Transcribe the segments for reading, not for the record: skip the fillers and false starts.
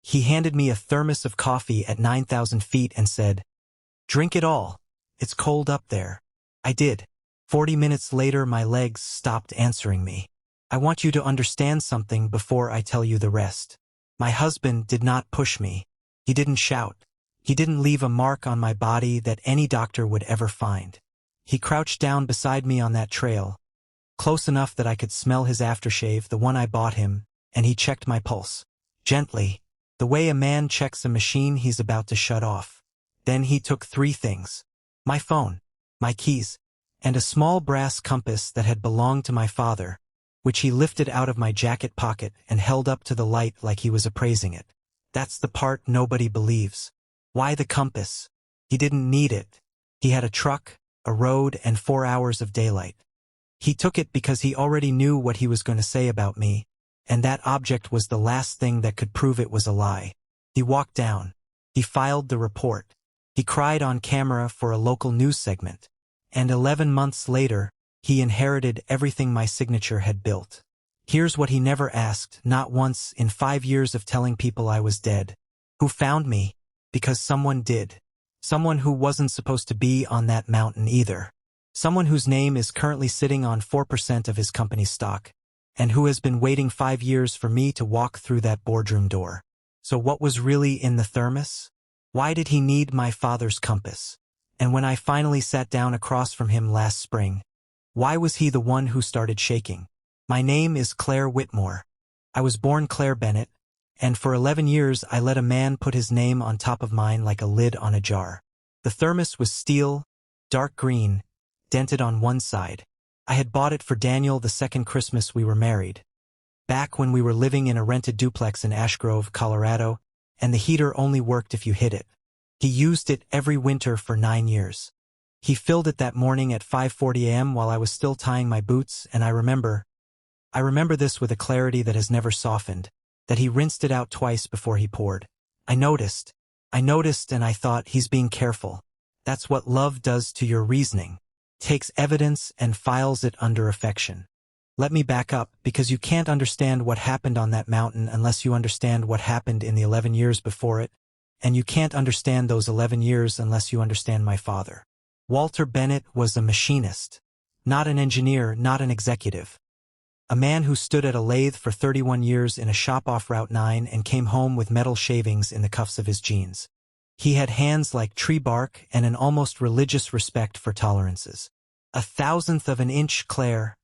He handed me a thermos of coffee at 9,000 feet and said, "Drink it all. It's cold up there." I did. 40 minutes later my legs stopped answering me. I want you to understand something before I tell you the rest. My husband did not push me. He didn't shout. He didn't leave a mark on my body that any doctor would ever find. He crouched down beside me on that trail, close enough that I could smell his aftershave, the one I bought him, and he checked my pulse. Gently, the way a man checks a machine he's about to shut off. Then he took 3 things. My phone, my keys, and a small brass compass that had belonged to my father, which he lifted out of my jacket pocket and held up to the light like he was appraising it. That's the part nobody believes. Why the compass? He didn't need it. He had a truck, a road, and 4 hours of daylight. He took it because he already knew what he was going to say about me, and that object was the last thing that could prove it was a lie. He walked down. He filed the report. He cried on camera for a local news segment. And 11 months later, he inherited everything my signature had built. Here's what he never asked, not once in 5 years of telling people I was dead. Who found me? Because someone did. Someone who wasn't supposed to be on that mountain either. Someone whose name is currently sitting on 4% of his company's stock, and who has been waiting 5 years for me to walk through that boardroom door. So what was really in the thermos? Why did he need my father's compass? And when I finally sat down across from him last spring, why was he the one who started shaking? My name is Claire Whitmore. I was born Claire Bennett, and for 11 years I let a man put his name on top of mine like a lid on a jar. The thermos was steel, dark green, dented on one side. I had bought it for Daniel the second Christmas we were married, back when we were living in a rented duplex in Ash Grove, Colorado, and the heater only worked if you hit it. He used it every winter for 9 years. He filled it that morning at 5:40 a.m. while I was still tying my boots, and I remember this with a clarity that has never softened, that he rinsed it out twice before he poured. I noticed, and I thought, he's being careful. That's what love does to your reasoning. Takes evidence and files it under affection. Let me back up, because you can't understand what happened on that mountain unless you understand what happened in the 11 years before it, and you can't understand those 11 years unless you understand my father. Walter Bennett was a machinist, not an engineer, not an executive. A man who stood at a lathe for 31 years in a shop off Route 9 and came home with metal shavings in the cuffs of his jeans. He had hands like tree bark and an almost religious respect for tolerances. 1/1000th of an inch, Claire,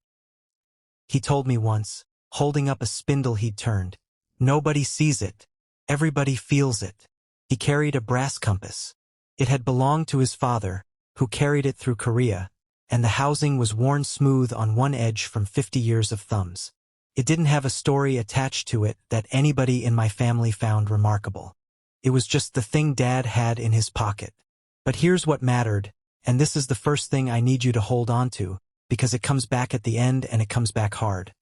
he told me once, holding up a spindle he'd turned. Nobody sees it. Everybody feels it. He carried a brass compass. It had belonged to his father, who carried it through Korea, and the housing was worn smooth on one edge from 50 years of thumbs. It didn't have a story attached to it that anybody in my family found remarkable. It was just the thing Dad had in his pocket. But here's what mattered, and this is the first thing I need you to hold on to, because it comes back at the end and it comes back hard.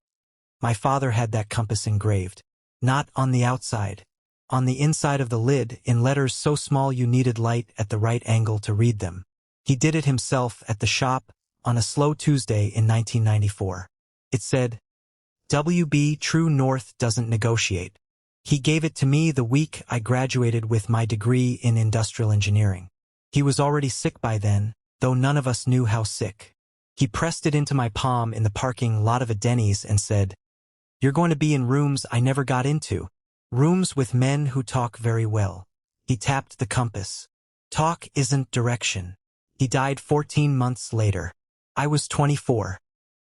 My father had that compass engraved. Not on the outside. On the inside of the lid, in letters so small you needed light at the right angle to read them. He did it himself at the shop on a slow Tuesday in 1994. It said, "WB True North doesn't negotiate." He gave it to me the week I graduated with my degree in industrial engineering. He was already sick by then, though none of us knew how sick. He pressed it into my palm in the parking lot of a Denny's and said, "You're going to be in rooms I never got into. Rooms with men who talk very well." He tapped the compass. Talk isn't direction. He died 14 months later. I was 24.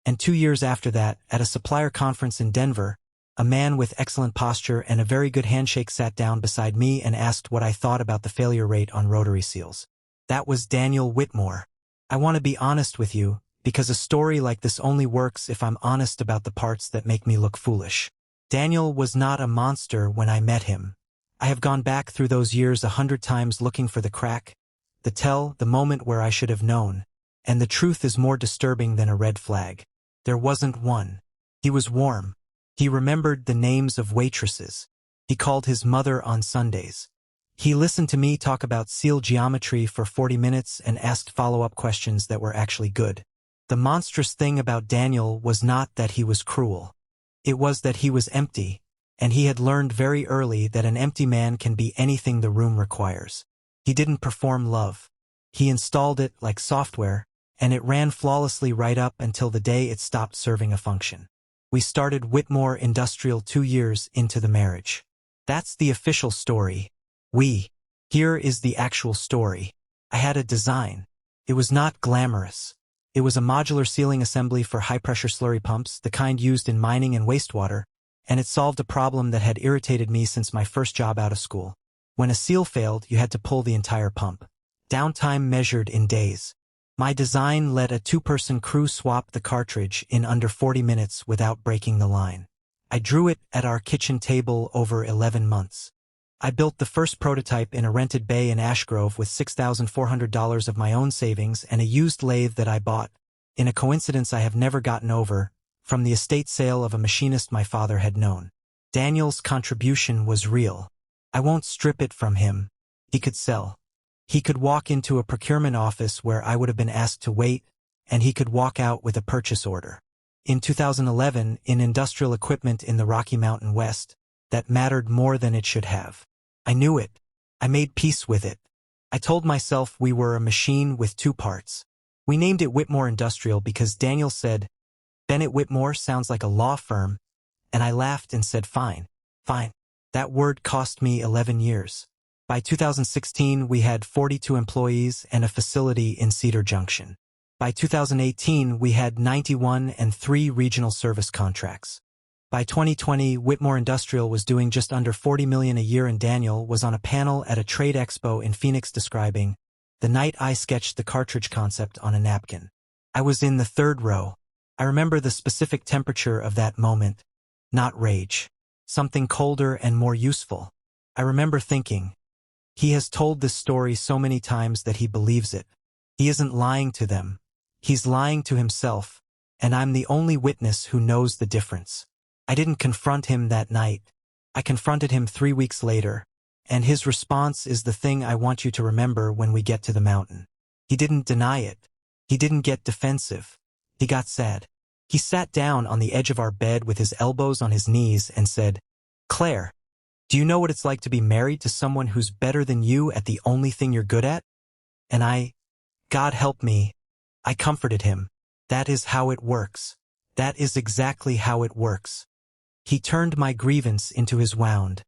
And 2 years after that, at a supplier conference in Denver, a man with excellent posture and a very good handshake sat down beside me and asked what I thought about the failure rate on rotary seals. That was Daniel Whitmore. I want to be honest with you, because a story like this only works if I'm honest about the parts that make me look foolish. Daniel was not a monster when I met him. I have gone back through those years 100 times looking for the crack, the moment where I should have known, and the truth is more disturbing than a red flag. There wasn't one. He was warm. He remembered the names of waitresses. He called his mother on Sundays. He listened to me talk about seal geometry for 40 minutes and asked follow-up questions that were actually good. The monstrous thing about Daniel was not that he was cruel. It was that he was empty. and he had learned very early that an empty man can be anything the room requires. He didn't perform love. He installed it like software, and it ran flawlessly right up until the day it stopped serving a function. We started Whitmore Industrial 2 years into the marriage. That's the official story. Here is the actual story. I had a design. It was not glamorous. It was a modular sealing assembly for high-pressure slurry pumps, the kind used in mining and wastewater, and it solved a problem that had irritated me since my first job out of school. When a seal failed, you had to pull the entire pump. Downtime measured in days. My design let a 2-person crew swap the cartridge in under 40 minutes without breaking the line. I drew it at our kitchen table over 11 months. I built the first prototype in a rented bay in Ashgrove with $6,400 of my own savings and a used lathe that I bought, in a coincidence I have never gotten over, from the estate sale of a machinist my father had known. Daniel's contribution was real. I won't strip it from him. He could sell. He could walk into a procurement office where I would have been asked to wait, and he could walk out with a purchase order. In 2011, in industrial equipment in the Rocky Mountain West, that mattered more than it should have. I knew it. I made peace with it. I told myself we were a machine with 2 parts. We named it Whitmore Industrial because Daniel said, "Bennett Whitmore sounds like a law firm," and I laughed and said, fine. That word cost me 11 years. By 2016, we had 42 employees and a facility in Cedar Junction. By 2018, we had 91 and 3 regional service contracts. By 2020, Whitmore Industrial was doing just under $40 million a year, and Daniel was on a panel at a trade expo in Phoenix describing the night I sketched the cartridge concept on a napkin. I was in the 3rd row. I remember the specific temperature of that moment. Not rage. Something colder and more useful. I remember thinking, he has told this story so many times that he believes it. He isn't lying to them. He's lying to himself, and I'm the only witness who knows the difference. I didn't confront him that night. I confronted him 3 weeks later, and his response is the thing I want you to remember when we get to the mountain. He didn't deny it. He didn't get defensive. He got sad. He sat down on the edge of our bed with his elbows on his knees and said, "Claire, do you know what it's like to be married to someone who's better than you at the only thing you're good at?" And God help me, I comforted him. That is how it works. That is exactly how it works. He turned my grievance into his wound,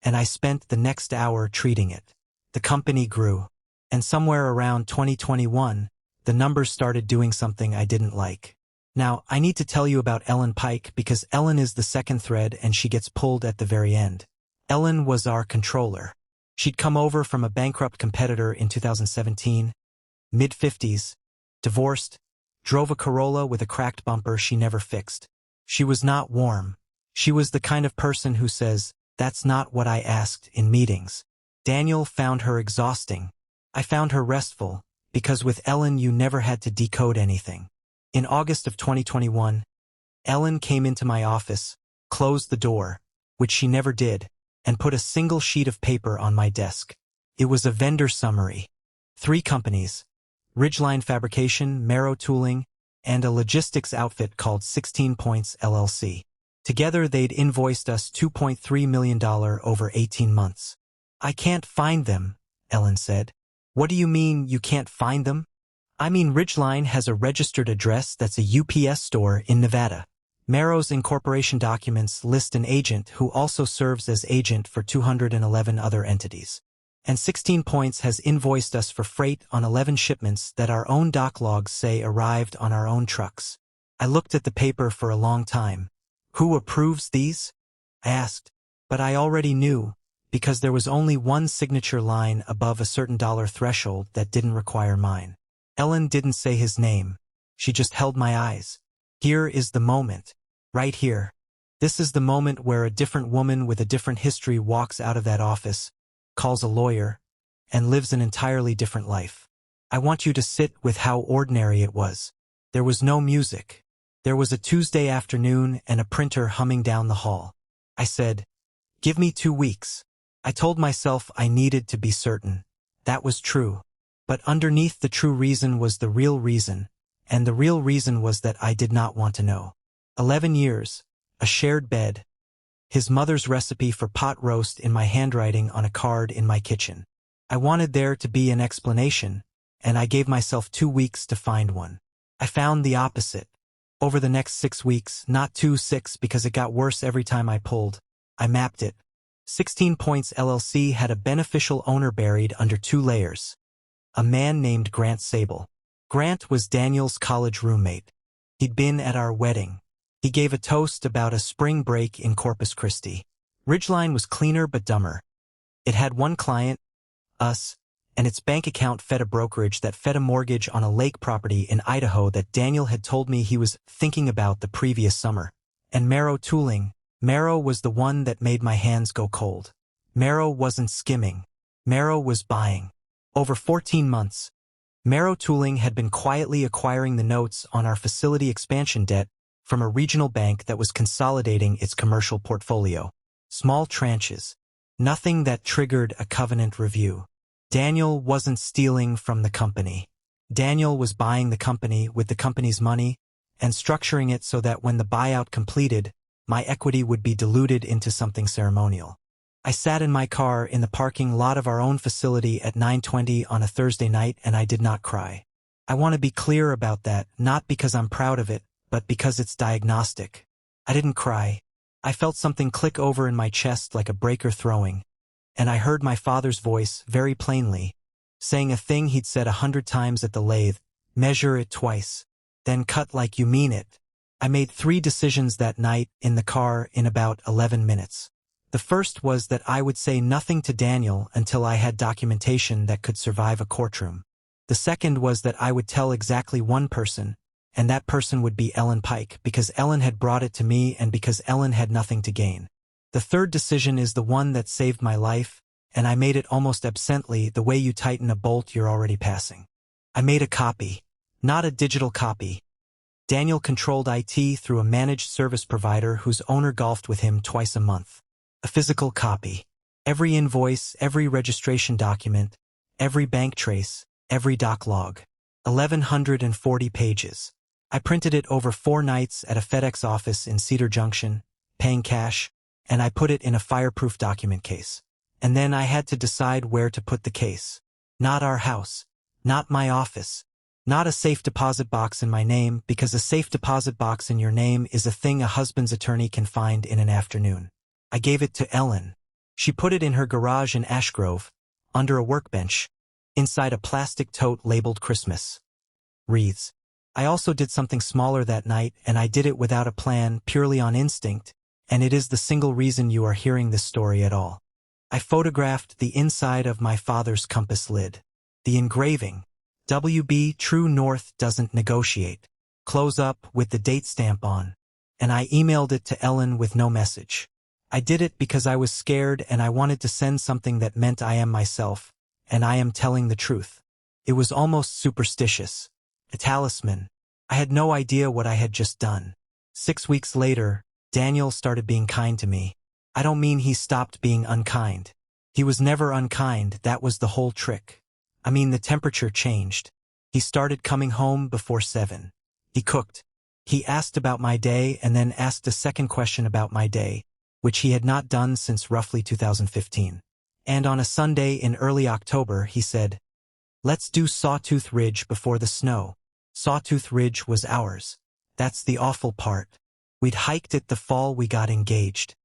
and I spent the next hour treating it. The company grew, and somewhere around 2021, the numbers started doing something I didn't like. Now, I need to tell you about Ellen Pike because Ellen is the second thread and she gets pulled at the very end. Ellen was our controller. She'd come over from a bankrupt competitor in 2017, mid-50s, divorced, drove a Corolla with a cracked bumper she never fixed. She was not warm. She was the kind of person who says, "That's not what I asked," in meetings. Daniel found her exhausting. I found her restful, because with Ellen you never had to decode anything. In August of 2021, Ellen came into my office, closed the door, which she never did, and put a single sheet of paper on my desk. It was a vendor summary. 3 companies, Ridgeline Fabrication, Marrow Tooling, and a logistics outfit called 16 Points LLC. Together they'd invoiced us $2.3 million over 18 months. "I can't find them," Ellen said. "What do you mean you can't find them?" "I mean Ridgeline has a registered address that's a UPS store in Nevada. Marrow's incorporation documents list an agent who also serves as agent for 211 other entities. And 16 Points has invoiced us for freight on 11 shipments that our own dock logs say arrived on our own trucks." I looked at the paper for a long time. "Who approves these?" I asked. But I already knew, because there was only one signature line above a certain dollar threshold that didn't require mine. Ellen didn't say his name. She just held my eyes. Here is the moment. Right here. This is the moment where a different woman with a different history walks out of that office, calls a lawyer, and lives an entirely different life. I want you to sit with how ordinary it was. There was no music. There was a Tuesday afternoon and a printer humming down the hall. I said, "Give me 2 weeks." I told myself I needed to be certain. That was true. But underneath the true reason was the real reason, and the real reason was that I did not want to know. 11 years, a shared bed, his mother's recipe for pot roast in my handwriting on a card in my kitchen. I wanted there to be an explanation, and I gave myself 2 weeks to find one. I found the opposite. Over the next 6 weeks, not 6 because it got worse every time I pulled, I mapped it. 16 Points LLC had a beneficial owner buried under 2 layers. A man named Grant Sable. Grant was Daniel's college roommate. He'd been at our wedding. He gave a toast about a spring break in Corpus Christi. Ridgeline was cleaner but dumber. It had one client, us, and its bank account fed a brokerage that fed a mortgage on a lake property in Idaho that Daniel had told me he was thinking about the previous summer. And Marrow Tooling. Marrow was the one that made my hands go cold. Marrow wasn't skimming. Marrow was buying. Over 14 months, Marrow Tooling had been quietly acquiring the notes on our facility expansion debt from a regional bank that was consolidating its commercial portfolio. Small tranches. Nothing that triggered a covenant review. Daniel wasn't stealing from the company. Daniel was buying the company with the company's money and structuring it so that when the buyout completed, my equity would be diluted into something ceremonial. I sat in my car in the parking lot of our own facility at 9:20 on a Thursday night and I did not cry. I want to be clear about that, not because I'm proud of it, but because it's diagnostic. I didn't cry. I felt something click over in my chest like a breaker throwing, and I heard my father's voice very plainly, saying a thing he'd said 100 times at the lathe: measure it twice, then cut like you mean it. I made 3 decisions that night in the car in about 11 minutes. The first was that I would say nothing to Daniel until I had documentation that could survive a courtroom. The second was that I would tell exactly one person, and that person would be Ellen Pike, because Ellen had brought it to me and because Ellen had nothing to gain. The third decision is the one that saved my life, and I made it almost absently, the way you tighten a bolt you're already passing. I made a copy, not a digital copy. Daniel controlled IT through a managed service provider whose owner golfed with him twice a month. A physical copy. Every invoice, every registration document, every bank trace, every doc log. 1,140 pages. I printed it over 4 nights at a FedEx office in Cedar Junction, paying cash, and I put it in a fireproof document case. And then I had to decide where to put the case. Not our house. Not my office. Not a safe deposit box in my name, because a safe deposit box in your name is a thing a husband's attorney can find in an afternoon. I gave it to Ellen. She put it in her garage in Ashgrove, under a workbench, inside a plastic tote labeled Christmas wreaths. I also did something smaller that night, and I did it without a plan, purely on instinct, and it is the single reason you are hearing this story at all. I photographed the inside of my father's compass lid. The engraving, WB True North doesn't negotiate, close up with the date stamp on, and I emailed it to Ellen with no message. I did it because I was scared and I wanted to send something that meant I am myself, and I am telling the truth. It was almost superstitious. A talisman. I had no idea what I had just done. 6 weeks later, Daniel started being kind to me. I don't mean he stopped being unkind. He was never unkind, that was the whole trick. I mean the temperature changed. He started coming home before 7. He cooked. He asked about my day and then asked a second question about my day, which he had not done since roughly 2015. And on a Sunday in early October, he said, "Let's do Sawtooth Ridge before the snow." Sawtooth Ridge was ours. That's the awful part. We'd hiked it the fall we got engaged.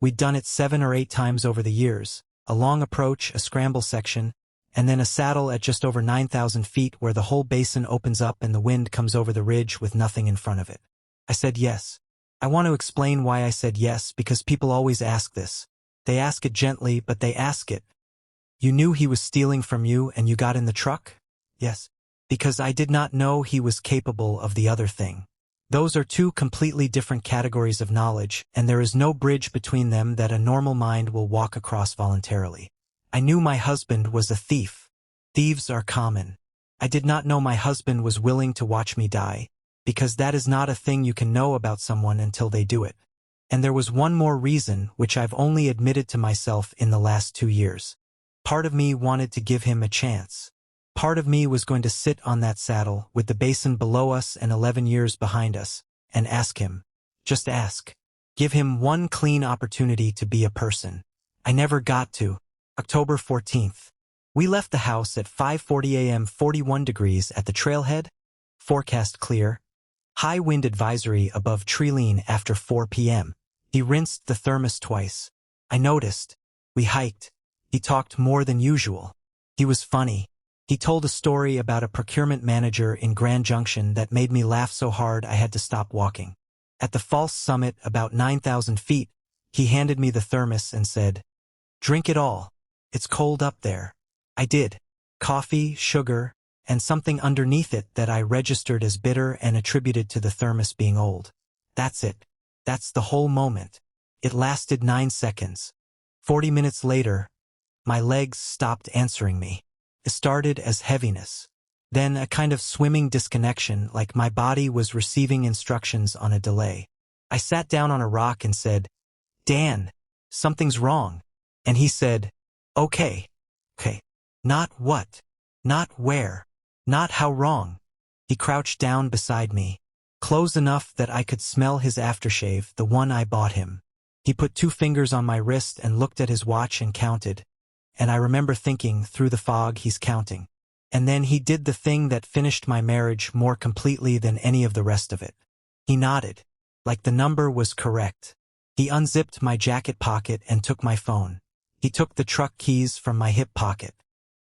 We'd done it 7 or 8 times over the years, a long approach, a scramble section, and then a saddle at just over 9,000 feet where the whole basin opens up and the wind comes over the ridge with nothing in front of it. I said yes. I want to explain why I said yes, because people always ask this. They ask it gently, but they ask it. You knew he was stealing from you and you got in the truck? Yes. Because I did not know he was capable of the other thing. Those are 2 completely different categories of knowledge, and there is no bridge between them that a normal mind will walk across voluntarily. I knew my husband was a thief. Thieves are common. I did not know my husband was willing to watch me die, because that is not a thing you can know about someone until they do it. And there was one more reason, which I've only admitted to myself in the last 2 years. Part of me wanted to give him a chance. Part of me was going to sit on that saddle with the basin below us and 11 years behind us, and ask him. Just ask. Give him one clean opportunity to be a person. I never got to. October 14th. We left the house at 5:40 a.m. 41 degrees at the trailhead. Forecast clear. High wind advisory above Treeline after 4 p.m. He rinsed the thermos twice. I noticed. We hiked. He talked more than usual. He was funny. He told a story about a procurement manager in Grand Junction that made me laugh so hard I had to stop walking. At the false summit, about 9,000 feet, he handed me the thermos and said, "Drink it all. It's cold up there." I did. Coffee, sugar, and something underneath it that I registered as bitter and attributed to the thermos being old. That's it. That's the whole moment. It lasted 9 seconds. 40 minutes later, my legs stopped answering me. It started as heaviness. Then a kind of swimming disconnection, like my body was receiving instructions on a delay. I sat down on a rock and said, "Dan, something's wrong." And he said, "Okay. Okay. Not what? Not where? Not how wrong?" He crouched down beside me, close enough that I could smell his aftershave, the one I bought him. He put 2 fingers on my wrist and looked at his watch and counted. And I remember thinking, through the fog, he's counting. And then he did the thing that finished my marriage more completely than any of the rest of it. He nodded, like the number was correct. He unzipped my jacket pocket and took my phone. He took the truck keys from my hip pocket.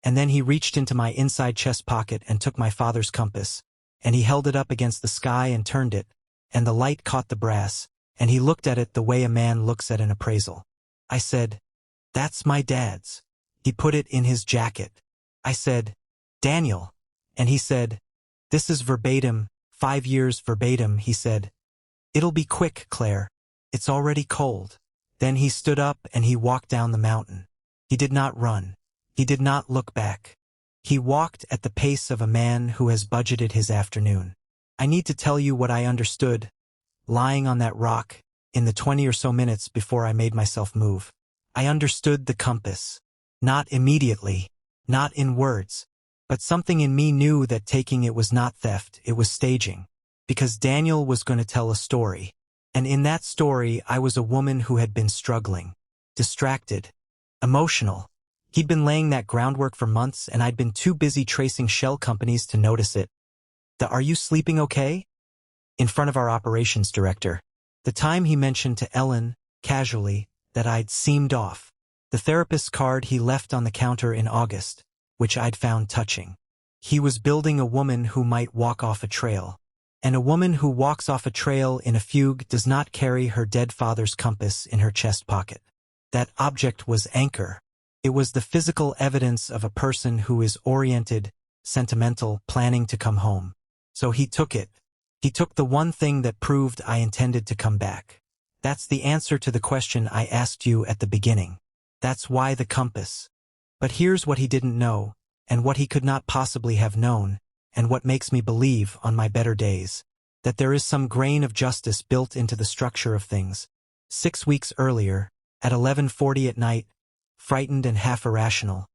And then he reached into my inside chest pocket and took my father's compass. And he held it up against the sky and turned it. And the light caught the brass. And he looked at it the way a man looks at an appraisal. I said, "That's my dad's." He put it in his jacket. I said, "Daniel." And he said, "This is verbatim, 5 years verbatim." He said, "It'll be quick, Claire. It's already cold." Then he stood up and he walked down the mountain. He did not run. He did not look back. He walked at the pace of a man who has budgeted his afternoon. I need to tell you what I understood, lying on that rock, in the 20 or so minutes before I made myself move. I understood the compass. Not immediately, not in words, but something in me knew that taking it was not theft, it was staging. Because Daniel was going to tell a story. And in that story I was a woman who had been struggling, distracted, emotional. He'd been laying that groundwork for months and I'd been too busy tracing shell companies to notice it. The "Are you sleeping okay?" in front of our operations director. The time he mentioned to Ellen, casually, that I'd seemed off. The therapist's card he left on the counter in August, which I'd found touching. He was building a woman who might walk off a trail. And a woman who walks off a trail in a fugue does not carry her dead father's compass in her chest pocket. That object was anchor. It was the physical evidence of a person who is oriented, sentimental, planning to come home. So he took it. He took the one thing that proved I intended to come back. That's the answer to the question I asked you at the beginning. That's why the compass. But here's what he didn't know, and what he could not possibly have known, and what makes me believe, on my better days, that there is some grain of justice built into the structure of things. 6 weeks earlier, at 11:40 at night, frightened and half irrational,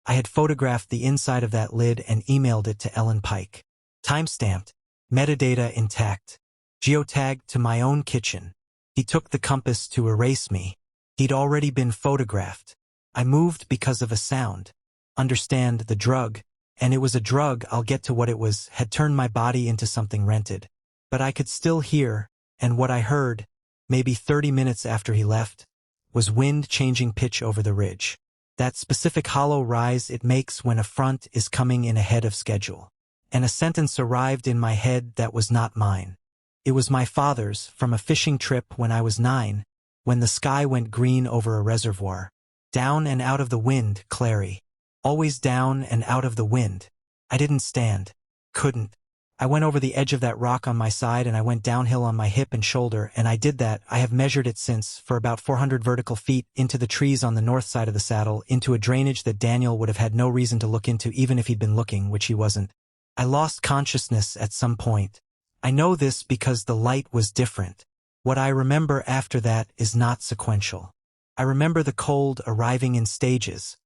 I had photographed the inside of that lid and emailed it to Ellen Pike. Timestamped, metadata intact, geotagged to my own kitchen. He took the compass to erase me. He'd already been photographed. I moved because of a sound. Understand, the drug, and it was a drug, I'll get to what it was, had turned my body into something rented. But I could still hear, and what I heard, maybe 30 minutes after he left, was wind changing pitch over the ridge. That specific hollow rise it makes when a front is coming in ahead of schedule. And a sentence arrived in my head that was not mine. It was my father's, from a fishing trip when I was 9, when the sky went green over a reservoir. Down and out of the wind, Clary. Always down and out of the wind. I didn't stand. Couldn't. I went over the edge of that rock on my side and I went downhill on my hip and shoulder, and I did that, I have measured it since, for about 400 vertical feet, into the trees on the north side of the saddle, into a drainage that Daniel would have had no reason to look into even if he'd been looking, which he wasn't. I lost consciousness at some point. I know this because the light was different. What I remember after that is not sequential. I remember the cold arriving in stages,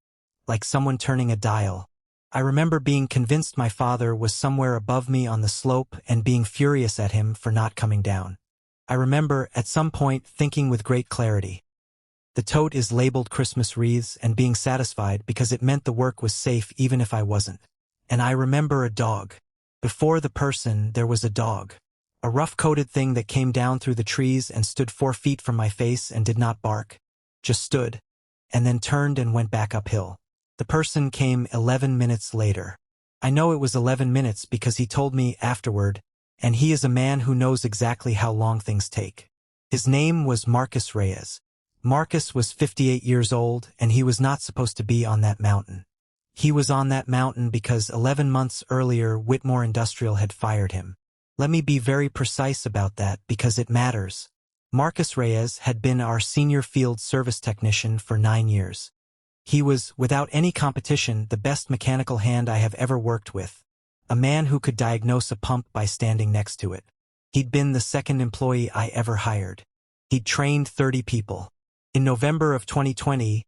like someone turning a dial. I remember being convinced my father was somewhere above me on the slope and being furious at him for not coming down. I remember, at some point, thinking with great clarity. The tote is labeled Christmas wreaths and being satisfied because it meant the work was safe even if I wasn't. And I remember a dog. Before the person, there was a dog. A rough-coated thing that came down through the trees and stood 4 feet from my face and did not bark. Just stood. And then turned and went back uphill. The person came 11 minutes later. I know it was 11 minutes because he told me afterward, and he is a man who knows exactly how long things take. His name was Marcus Reyes. Marcus was 58 years old, and he was not supposed to be on that mountain. He was on that mountain because 11 months earlier Whitmore Industrial had fired him. Let me be very precise about that because it matters. Marcus Reyes had been our senior field service technician for 9 years. He was, without any competition, the best mechanical hand I have ever worked with. A man who could diagnose a pump by standing next to it. He'd been the second employee I ever hired. He'd trained 30 people. In November of 2020,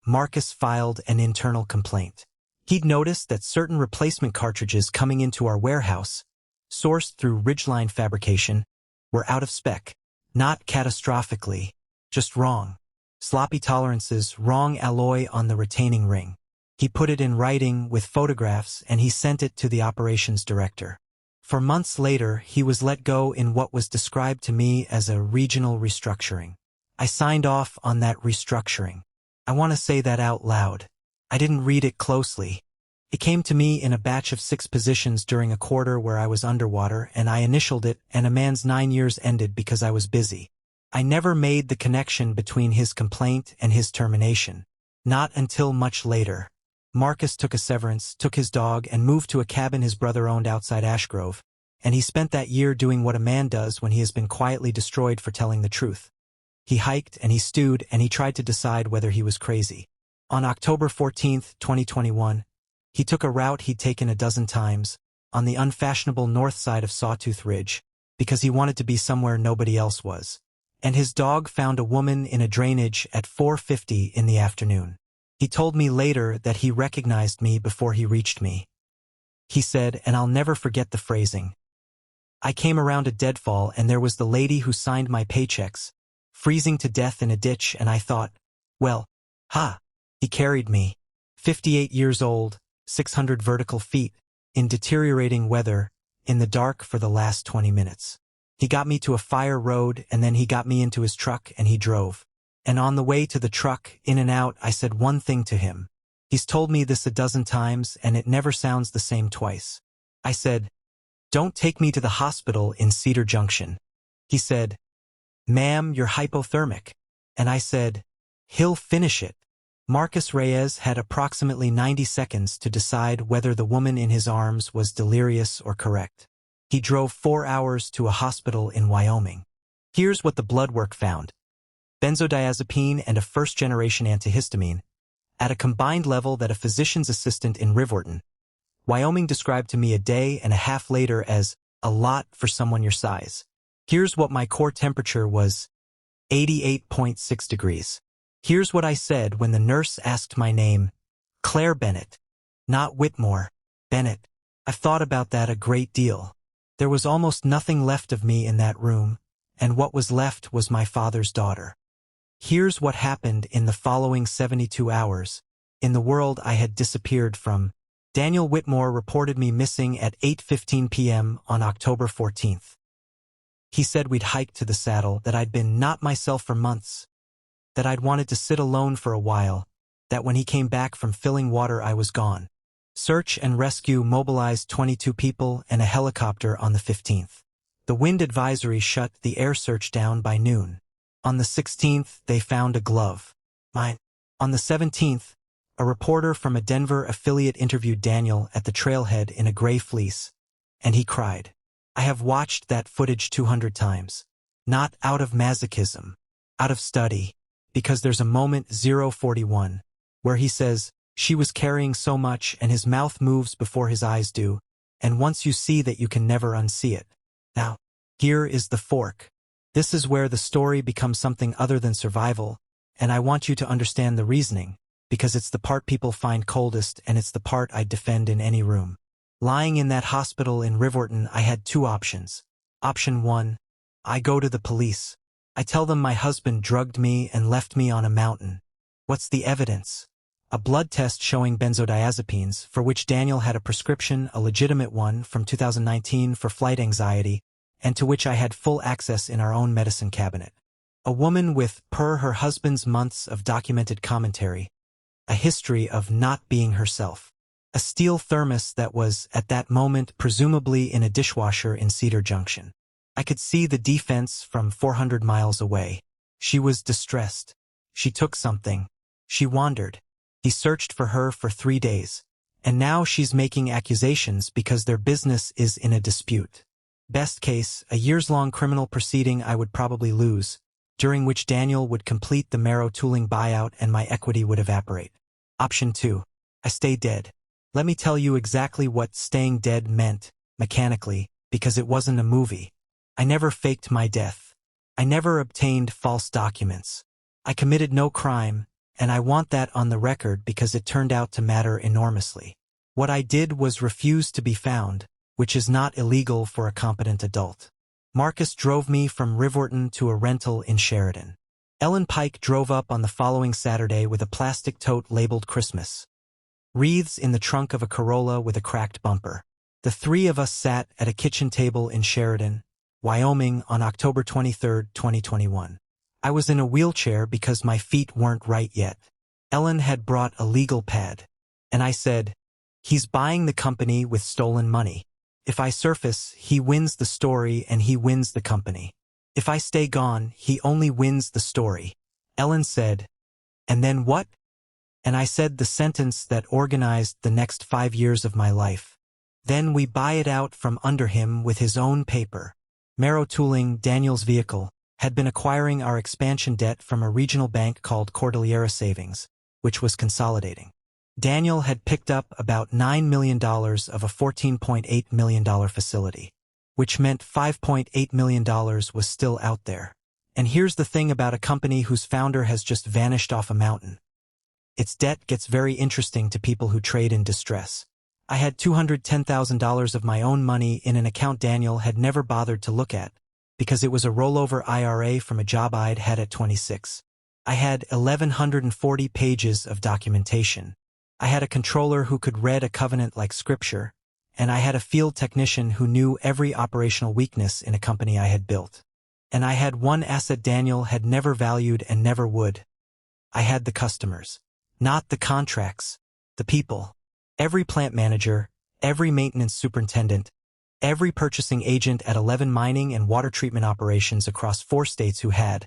Marcus filed an internal complaint. He'd noticed that certain replacement cartridges coming into our warehouse, sourced through Ridgeline Fabrication, were out of spec. Not catastrophically, just wrong. Sloppy tolerances, wrong alloy on the retaining ring. He put it in writing with photographs and he sent it to the operations director. For months later, he was let go in what was described to me as a regional restructuring. I signed off on that restructuring. I want to say that out loud. I didn't read it closely. It came to me in a batch of 6 positions during a quarter where I was underwater, and I initialed it, and a man's 9 years ended because I was busy. I never made the connection between his complaint and his termination. Not until much later. Marcus took a severance, took his dog, and moved to a cabin his brother owned outside Ashgrove, and he spent that year doing what a man does when he has been quietly destroyed for telling the truth. He hiked and he stewed and he tried to decide whether he was crazy. On October 14, 2021, he took a route he'd taken a dozen times, on the unfashionable north side of Sawtooth Ridge, because he wanted to be somewhere nobody else was. And his dog found a woman in a drainage at 4:50 in the afternoon. He told me later that he recognized me before he reached me. He said, and I'll never forget the phrasing. I came around a deadfall and there was the lady who signed my paychecks, freezing to death in a ditch, and I thought, well, he carried me. 58 years old, 600 vertical feet, in deteriorating weather, in the dark for the last 20 minutes. He got me to a fire road and then he got me into his truck and he drove. And on the way to the truck, in and out, I said one thing to him. He's told me this a dozen times and it never sounds the same twice. I said, don't take me to the hospital in Cedar Junction. He said, ma'am, you're hypothermic. And I said, he'll finish it. Marcus Reyes had approximately 90 seconds to decide whether the woman in his arms was delirious or correct. He drove 4 hours to a hospital in Wyoming. Here's what the blood work found. Benzodiazepine and a first-generation antihistamine, at a combined level that a physician's assistant in Riverton, Wyoming described to me a day and a half later as a lot for someone your size. Here's what my core temperature was, 88.6 degrees. Here's what I said when the nurse asked my name, Claire Bennett. Not Whitmore, Bennett. I've thought about that a great deal. There was almost nothing left of me in that room, and what was left was my father's daughter. Here's what happened in the following 72 hours. In the world I had disappeared from. Daniel Whitmore reported me missing at 8:15 p.m. on October 14th. He said we'd hiked to the saddle, that I'd been not myself for months, that I'd wanted to sit alone for a while, that when he came back from filling water I was gone. Search and rescue mobilized 22 people and a helicopter on the 15th. The wind advisory shut the air search down by noon. On the 16th, they found a glove. Mine. On the 17th, a reporter from a Denver affiliate interviewed Daniel at the trailhead in a gray fleece, and he cried. I have watched that footage 200 times. Not out of masochism, out of study, because there's a moment 041, where he says, she was carrying so much and his mouth moves before his eyes do, and once you see that you can never unsee it. Now, here is the fork. This is where the story becomes something other than survival, and I want you to understand the reasoning, because it's the part people find coldest and it's the part I'd defend in any room. Lying in that hospital in Riverton, I had 2 options. Option 1, I go to the police. I tell them my husband drugged me and left me on a mountain. What's the evidence? A blood test showing benzodiazepines, for which Daniel had a prescription, a legitimate one, from 2019 for flight anxiety, and to which I had full access in our own medicine cabinet. A woman with, per her husband's months of documented commentary, a history of not being herself. A steel thermos that was, at that moment, presumably in a dishwasher in Cedar Junction. I could see the defense from 400 miles away. She was distressed. She took something. She wandered. He searched for her for 3 days. And now she's making accusations because their business is in a dispute. Best case, a years-long criminal proceeding I would probably lose, during which Daniel would complete the Marrow Tooling buyout and my equity would evaporate. Option 2. I stay dead. Let me tell you exactly what staying dead meant, mechanically, because it wasn't a movie. I never faked my death. I never obtained false documents. I committed no crime, and I want that on the record because it turned out to matter enormously. What I did was refuse to be found, which is not illegal for a competent adult. Marcus drove me from Riverton to a rental in Sheridan. Ellen Pike drove up on the following Saturday with a plastic tote labeled Christmas. Wreaths in the trunk of a Corolla with a cracked bumper. The three of us sat at a kitchen table in Sheridan, Wyoming on October 23, 2021. I was in a wheelchair because my feet weren't right yet. Ellen had brought a legal pad. And I said, "He's buying the company with stolen money. If I surface, he wins the story and he wins the company. If I stay gone, he only wins the story." Ellen said, "And then what?" And I said the sentence that organized the next 5 years of my life. "Then we buy it out from under him with his own paper." Marrow Tooling, Daniel's vehicle, had been acquiring our expansion debt from a regional bank called Cordillera Savings, which was consolidating. Daniel had picked up about $9 million of a $14.8 million facility, which meant $5.8 million was still out there. And here's the thing about a company whose founder has just vanished off a mountain. Its debt gets very interesting to people who trade in distress. I had $210,000 of my own money in an account Daniel had never bothered to look at, because it was a rollover IRA from a job I'd had at 26. I had 1,140 pages of documentation. I had a controller who could read a covenant like scripture, and I had a field technician who knew every operational weakness in a company I had built. And I had one asset Daniel had never valued and never would. I had the customers. Not the contracts. The people. Every plant manager, every maintenance superintendent, every purchasing agent at 11 mining and water treatment operations across 4 states who had,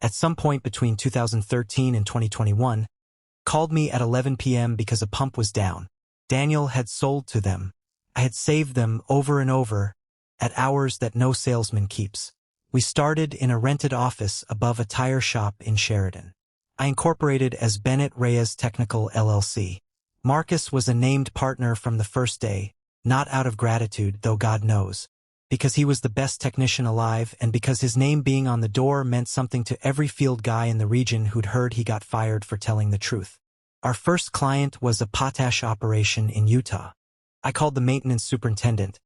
at some point between 2013 and 2021, called me at 11 p.m. because a pump was down. Daniel had sold to them. I had saved them over and over, at hours that no salesman keeps. We started in a rented office above a tire shop in Sheridan. I incorporated as Bennett Reyes Technical LLC. Marcus was a named partner from the first day, not out of gratitude, though God knows, because he was the best technician alive and because his name being on the door meant something to every field guy in the region who'd heard he got fired for telling the truth. Our first client was a potash operation in Utah. I called the maintenance superintendent,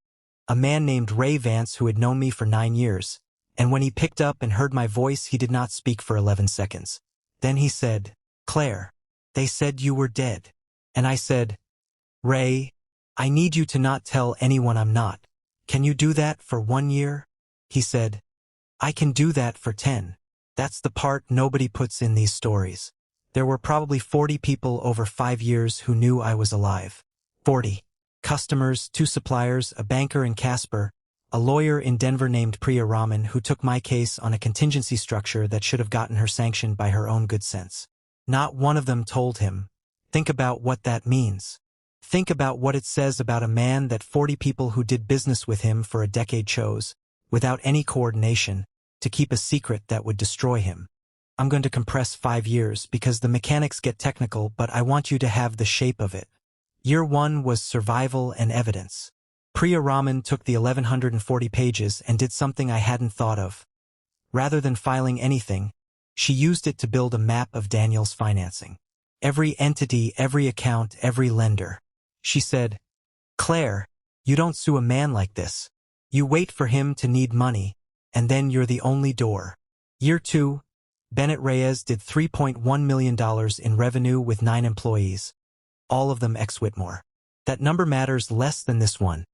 a man named Ray Vance who had known me for 9 years, and when he picked up and heard my voice, he did not speak for 11 seconds. Then he said, "Claire, they said you were dead." And I said, "Ray, I need you to not tell anyone I'm not. Can you do that for 1 year?" He said, "I can do that for 10. That's the part nobody puts in these stories." There were probably 40 people over 5 years who knew I was alive. 40. Customers, 2 suppliers, a banker in Casper, a lawyer in Denver named Priya Raman who took my case on a contingency structure that should have gotten her sanctioned by her own good sense. Not one of them told him, "Think about what that means. Think about what it says about a man that 40 people who did business with him for a decade chose, without any coordination, to keep a secret that would destroy him." I'm going to compress 5 years because the mechanics get technical, but I want you to have the shape of it. Year 1 was survival and evidence. Priya Raman took the 1,140 pages and did something I hadn't thought of. Rather than filing anything, she used it to build a map of Daniel's financing. Every entity, every account, every lender. She said, "Claire, you don't sue a man like this. You wait for him to need money, and then you're the only door. Year 2, Bennett Reyes did $3.1 million in revenue with 9 employees, all of them ex-Whitmore. That number matters less than this one.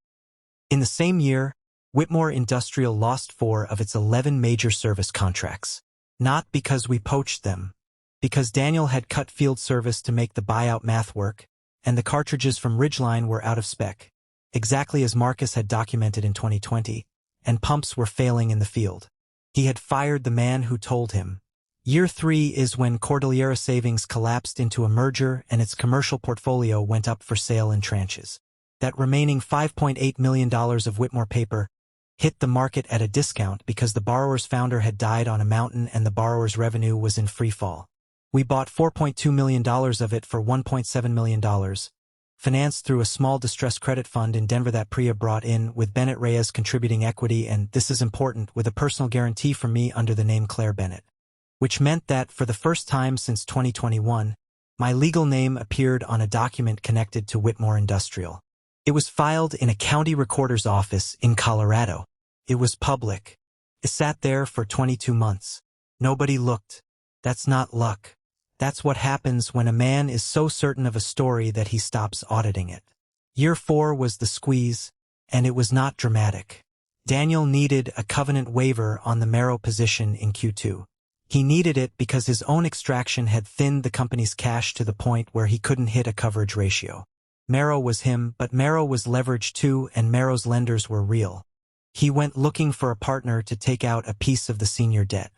In the same year, Whitmore Industrial lost 4 of its 11 major service contracts. Not because we poached them, because Daniel had cut field service to make the buyout math work, and the cartridges from Ridgeline were out of spec, exactly as Marcus had documented in 2020, and pumps were failing in the field. He had fired the man who told him. Year 3 is when Cordillera Savings collapsed into a merger and its commercial portfolio went up for sale in tranches. That remaining $5.8 million of Whitmore paper hit the market at a discount because the borrower's founder had died on a mountain and the borrower's revenue was in free fall. We bought $4.2 million of it for $1.7 million, financed through a small distressed credit fund in Denver that Priya brought in, with Bennett Reyes contributing equity and, this is important, with a personal guarantee from me under the name Claire Bennett. Which meant that, for the first time since 2021, my legal name appeared on a document connected to Whitmore Industrial. It was filed in a county recorder's office in Colorado. It was public. It sat there for 22 months. Nobody looked. That's not luck. That's what happens when a man is so certain of a story that he stops auditing it. Year 4 was the squeeze, and it was not dramatic. Daniel needed a covenant waiver on the Merrow position in Q2. He needed it because his own extraction had thinned the company's cash to the point where he couldn't hit a coverage ratio. Merrow was him, but Merrow was leveraged too, and Merrow's lenders were real. He went looking for a partner to take out a piece of the senior debt.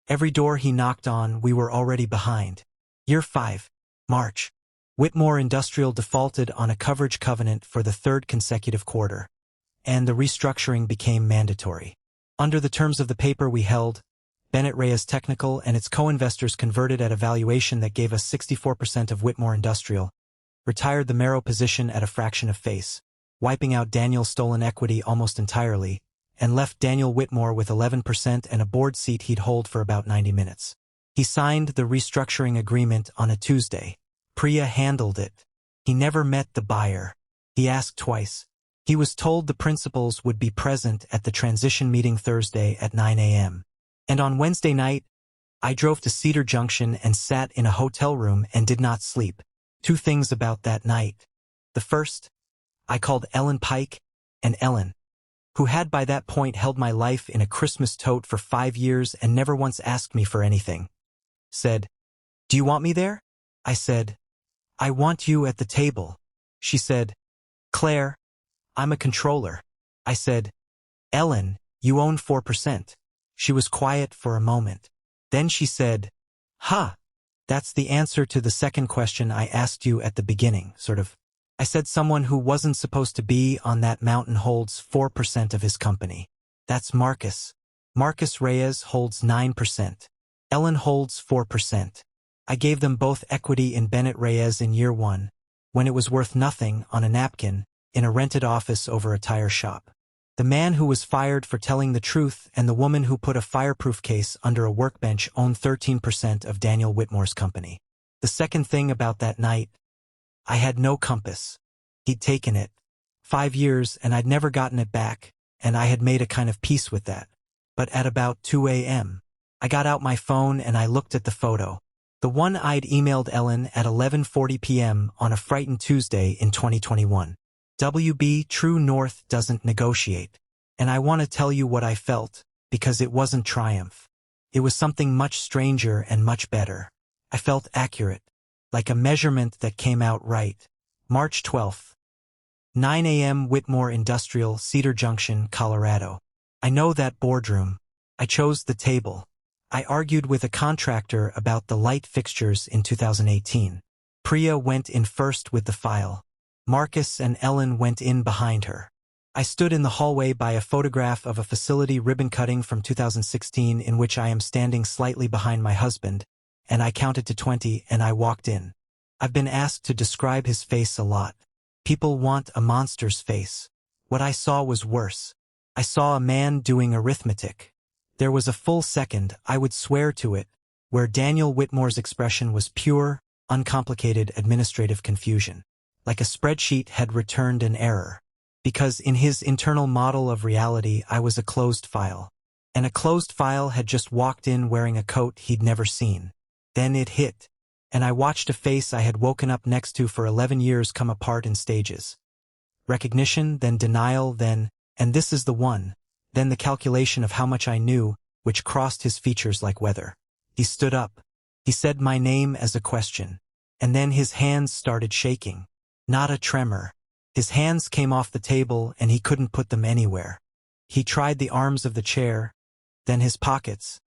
Every door he knocked on, we were already behind. Year 5, March. Whitmore Industrial defaulted on a coverage covenant for the 3rd consecutive quarter, and the restructuring became mandatory. Under the terms of the paper we held, Bennett Reyes Technical and its co-investors converted at a valuation that gave us 64% of Whitmore Industrial, retired the Merrow position at a fraction of face, wiping out Daniel's stolen equity almost entirely, and left Daniel Whitmore with 11% and a board seat he'd hold for about 90 minutes. He signed the restructuring agreement on a Tuesday. Priya handled it. He never met the buyer. He asked twice. He was told the principals would be present at the transition meeting Thursday at 9 a.m. And on Wednesday night, I drove to Cedar Junction and sat in a hotel room and did not sleep. 2 things about that night. The first, I called Ellen Pike, and Ellen, who had by that point held my life in a Christmas tote for 5 years and never once asked me for anything, said, "Do you want me there?" I said, "I want you at the table." She said, "Claire, I'm a controller." I said, "Ellen, you own 4%. She was quiet for a moment. Then she said, "Huh, that's the answer to the second question I asked you at the beginning, sort of." I said someone who wasn't supposed to be on that mountain holds 4% of his company. That's Marcus. Marcus Reyes holds 9%. Ellen holds 4%. I gave them both equity in Bennett Reyes in year 1, when it was worth nothing, on a napkin, in a rented office over a tire shop. The man who was fired for telling the truth and the woman who put a fireproof case under a workbench owned 13% of Daniel Whitmore's company. The second thing about that night, I had no compass. He'd taken it. 5 years and I'd never gotten it back, and I had made a kind of peace with that. But at about 2 a.m., I got out my phone and I looked at the photo. The one I'd emailed Ellen at 11:40 p.m. on a frightened Tuesday in 2021. WB True North doesn't negotiate. And I want to tell you what I felt, because it wasn't triumph. It was something much stranger and much better. I felt accurate, like a measurement that came out right. March 12th. 9 a.m. Whitmore Industrial, Cedar Junction, Colorado. I know that boardroom. I chose the table. I argued with a contractor about the light fixtures in 2018. Priya went in first with the file. Marcus and Ellen went in behind her. I stood in the hallway by a photograph of a facility ribbon cutting from 2016 in which I am standing slightly behind my husband, and I counted to 20 and I walked in. I've been asked to describe his face a lot. People want a monster's face. What I saw was worse. I saw a man doing arithmetic. There was a full second, I would swear to it, where Daniel Whitmore's expression was pure, uncomplicated administrative confusion. Like a spreadsheet had returned an error. Because in his internal model of reality I was a closed file. and a closed file had just walked in wearing a coat he'd never seen. Then it hit, and I watched a face I had woken up next to for 11 years come apart in stages. Recognition, then denial, then, and this is the one, then the calculation of how much I knew, which crossed his features like weather. He stood up. He said my name as a question. And then his hands started shaking. Not a tremor. His hands came off the table and he couldn't put them anywhere. He tried the arms of the chair, then his pockets.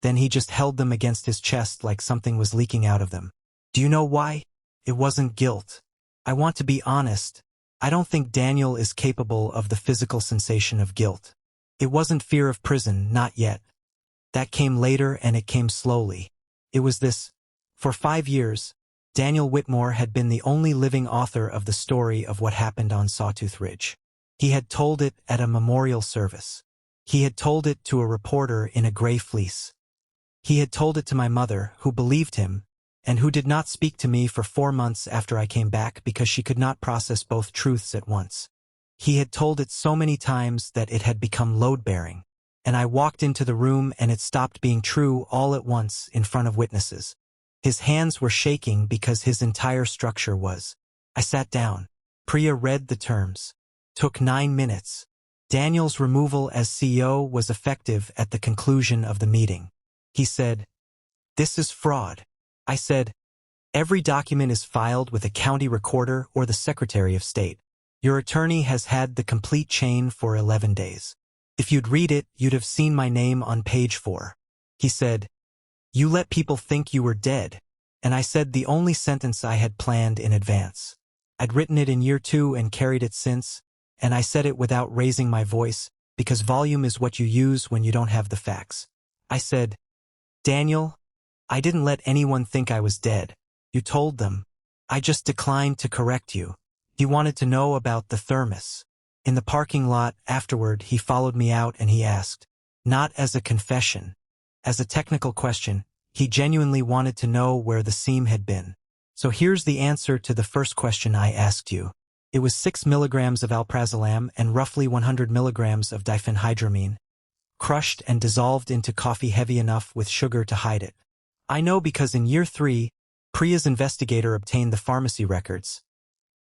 Then he just held them against his chest like something was leaking out of them. Do you know why? It wasn't guilt. I want to be honest. I don't think Daniel is capable of the physical sensation of guilt. It wasn't fear of prison, not yet. That came later and it came slowly. It was this. For 5 years, Daniel Whitmore had been the only living author of the story of what happened on Sawtooth Ridge. He had told it at a memorial service. He had told it to a reporter in a gray fleece. He had told it to my mother, who believed him, and who did not speak to me for 4 months after I came back because she could not process both truths at once. He had told it so many times that it had become load-bearing, and I walked into the room and it stopped being true all at once in front of witnesses. His hands were shaking because his entire structure was. I sat down. Priya read the terms. Took 9 minutes. Daniel's removal as CEO was effective at the conclusion of the meeting. He said, "This is fraud." I said, "Every document is filed with a county recorder or the Secretary of State. Your attorney has had the complete chain for 11 days. If you'd read it, you'd have seen my name on page 4. He said, "You let people think you were dead." And I said the only sentence I had planned in advance. I'd written it in year 2 and carried it since, and I said it without raising my voice, because volume is what you use when you don't have the facts. I said, "Daniel, I didn't let anyone think I was dead. You told them. I just declined to correct you." He wanted to know about the thermos. In the parking lot afterward, he followed me out and he asked, not as a confession, as a technical question, he genuinely wanted to know where the seam had been. So here's the answer to the first question I asked you. It was 6 milligrams of alprazolam and roughly 100 milligrams of diphenhydramine, crushed and dissolved into coffee heavy enough with sugar to hide it. I know because in year 3, Priya's investigator obtained the pharmacy records.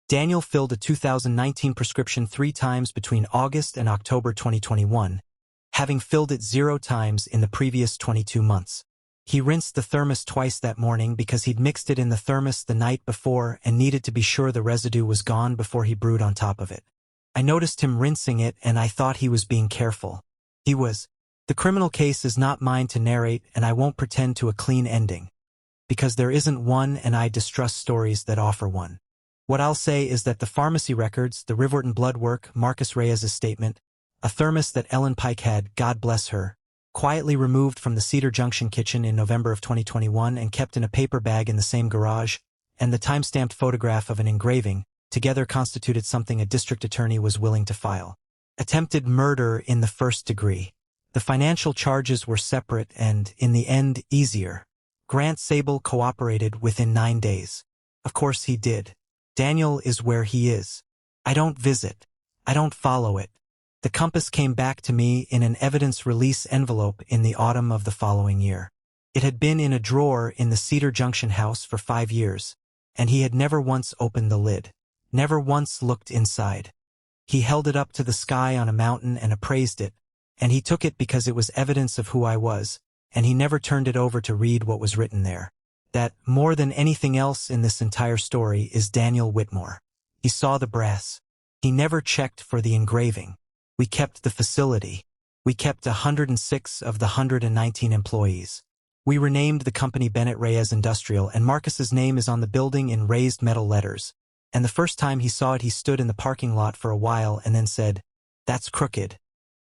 Daniel filled a 2019 prescription 3 times between August and October 2021, having filled it 0 times in the previous 22 months. He rinsed the thermos twice that morning because he'd mixed it in the thermos the night before and needed to be sure the residue was gone before he brewed on top of it. I noticed him rinsing it and I thought he was being careful. He was. The criminal case is not mine to narrate and I won't pretend to a clean ending. Because there isn't one and I distrust stories that offer one. What I'll say is that the pharmacy records, the Riverton blood work, Marcus Reyes's statement, a thermos that Ellen Pike had, God bless her, quietly removed from the Cedar Junction kitchen in November of 2021 and kept in a paper bag in the same garage, and the time-stamped photograph of an engraving, together constituted something a district attorney was willing to file. Attempted murder in the first degree. The financial charges were separate and, in the end, easier. Grant Sable cooperated within 9 days. Of course he did. Daniel is where he is. I don't visit. I don't follow it. The compass came back to me in an evidence release envelope in the autumn of the following year. It had been in a drawer in the Cedar Junction house for 5 years, and he had never once opened the lid, never once looked inside. He held it up to the sky on a mountain and appraised it, and he took it because it was evidence of who I was, and he never turned it over to read what was written there. That, more than anything else in this entire story, is Daniel Whitmore. He saw the brass. He never checked for the engraving. We kept the facility. We kept 106 of the 119 employees. We renamed the company Bennett Reyes Industrial, and Marcus's name is on the building in raised metal letters. And the first time he saw it, he stood in the parking lot for a while and then said, "That's crooked,"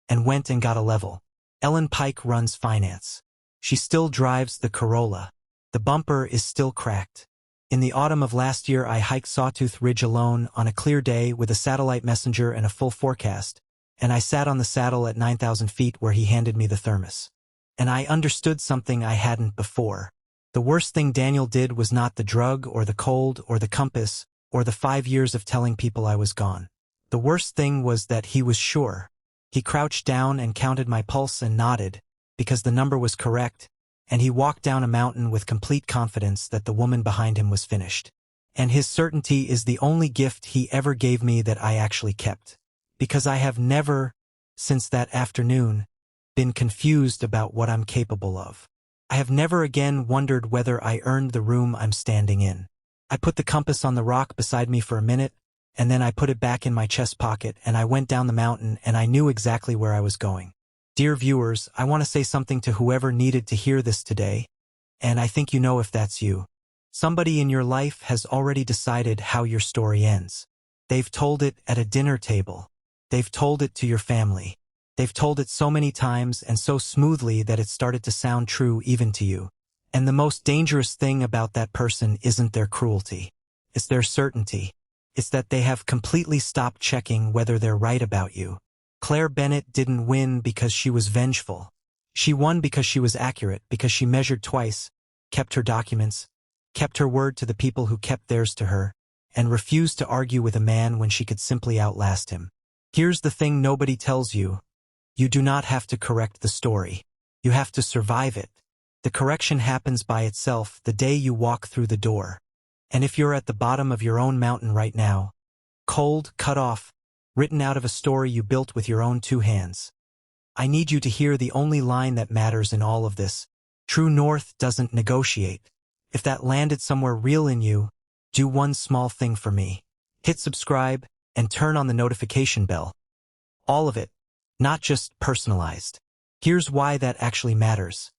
and went and got a level. Ellen Pike runs finance. She still drives the Corolla. The bumper is still cracked. In the autumn of last year, I hiked Sawtooth Ridge alone on a clear day with a satellite messenger and a full forecast, and I sat on the saddle at 9,000 feet where he handed me the thermos. And I understood something I hadn't before. The worst thing Daniel did was not the drug or the cold or the compass or the 5 years of telling people I was gone. The worst thing was that he was sure. He crouched down and counted my pulse and nodded, because the number was correct, and he walked down a mountain with complete confidence that the woman behind him was finished. And his certainty is the only gift he ever gave me that I actually kept. Because I have never, since that afternoon, been confused about what I'm capable of. I have never again wondered whether I earned the room I'm standing in. I put the compass on the rock beside me for a minute, and then I put it back in my chest pocket and I went down the mountain and I knew exactly where I was going. Dear viewers, I want to say something to whoever needed to hear this today, and I think you know if that's you. Somebody in your life has already decided how your story ends. They've told it at a dinner table. They've told it to your family. They've told it so many times and so smoothly that it started to sound true even to you. And the most dangerous thing about that person isn't their cruelty. It's their certainty. It's that they have completely stopped checking whether they're right about you. Claire Bennett didn't win because she was vengeful. She won because she was accurate, because she measured twice, kept her documents, kept her word to the people who kept theirs to her, and refused to argue with a man when she could simply outlast him. Here's the thing nobody tells you. You do not have to correct the story. You have to survive it. The correction happens by itself the day you walk through the door. And if you're at the bottom of your own mountain right now, cold, cut off, written out of a story you built with your own 2 hands, I need you to hear the only line that matters in all of this. True north doesn't negotiate. If that landed somewhere real in you, do one small thing for me. Hit subscribe and turn on the notification bell. All of it, not just personalized. Here's why that actually matters.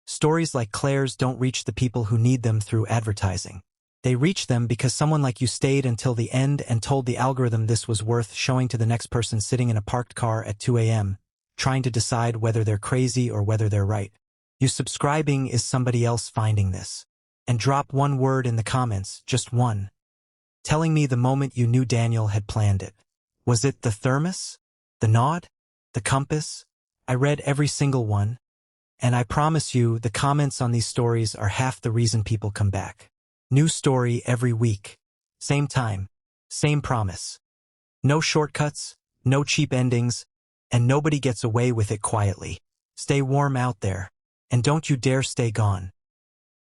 Stories like Claire's don't reach the people who need them through advertising. They reach them because someone like you stayed until the end and told the algorithm this was worth showing to the next person sitting in a parked car at 2 a.m., trying to decide whether they're crazy or whether they're right. You subscribing is somebody else finding this. And drop one word in the comments, just one, telling me the moment you knew Daniel had planned it. Was it the thermos? The nod? The compass? I read every single one, and I promise you the comments on these stories are half the reason people come back. New story every week. Same time. Same promise. No shortcuts, no cheap endings, and nobody gets away with it quietly. Stay warm out there, and don't you dare stay gone.